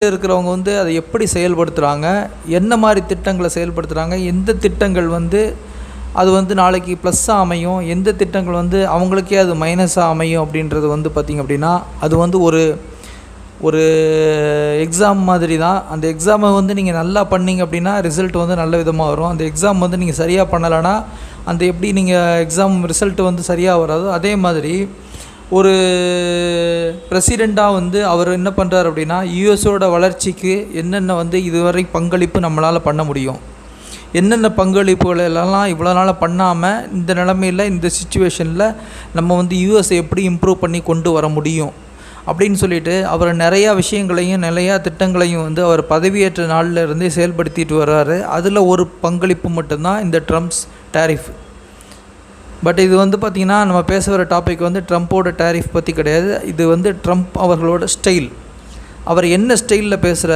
இருக்கிறவங்க வந்து அதை எப்படி செயல்படுத்துகிறாங்க, என்ன மாதிரி திட்டங்களை செயல்படுத்துகிறாங்க, எந்த திட்டங்கள் வந்து அது வந்து நாளைக்கு ப்ளஸ்ஸாக அமையும், எந்த திட்டங்கள் வந்து அவங்களுக்கே அது மைனஸாக அமையும் அப்படின்றது வந்து பார்த்திங்க அப்படின்னா, அது வந்து ஒரு எக்ஸாம் மாதிரி தான். அந்த எக்ஸாமை வந்து நீங்கள் நல்லா பண்ணிங்க அப்படின்னா ரிசல்ட் வந்து நல்ல விதமாக வரும். அந்த எக்ஸாம் வந்து நீங்கள் சரியாக பண்ணலைன்னா அந்த எப்படி நீங்கள் எக்ஸாம் ரிசல்ட் வந்து சரியாக வராதோ அதே மாதிரி ஒரு பிரசிடெண்ட்டாக வந்து அவர் என்ன பண்ணுறாரு அப்படின்னா, யூஎஸோட வளர்ச்சிக்கு என்னென்ன வந்து இதுவரை பங்களிப்பு நம்மளால் பண்ண முடியும், என்னென்ன பங்களிப்புகள் எல்லாம் இவ்வளோ நாள் பண்ணாமல் இந்த நிலமையில் இந்த சிச்சுவேஷனில் நம்ம வந்து யூஎஸை எப்படி இம்ப்ரூவ் பண்ணி கொண்டு வர முடியும் அப்படின்னு சொல்லிட்டு அவர் நிறையா விஷயங்களையும் நிறையா திட்டங்களையும் வந்து அவர் பதவியேற்ற நாளில் இருந்தே செயல்படுத்திட்டு வர்றாரு. அதில் ஒரு பங்களிப்பு மட்டும்தான் இந்த ட்ரம்ப்ஸ் டேரிஃப். பட் இது வந்து பார்த்திங்கன்னா நம்ம பேச வர டாபிக் வந்து ட்ரம்ப்போட டேரிஃப் பற்றி கிடையாது. இது வந்து ட்ரம்ப் அவர்களோட ஸ்டைல். அவர் என்ன ஸ்டைலில் பேசுகிறார்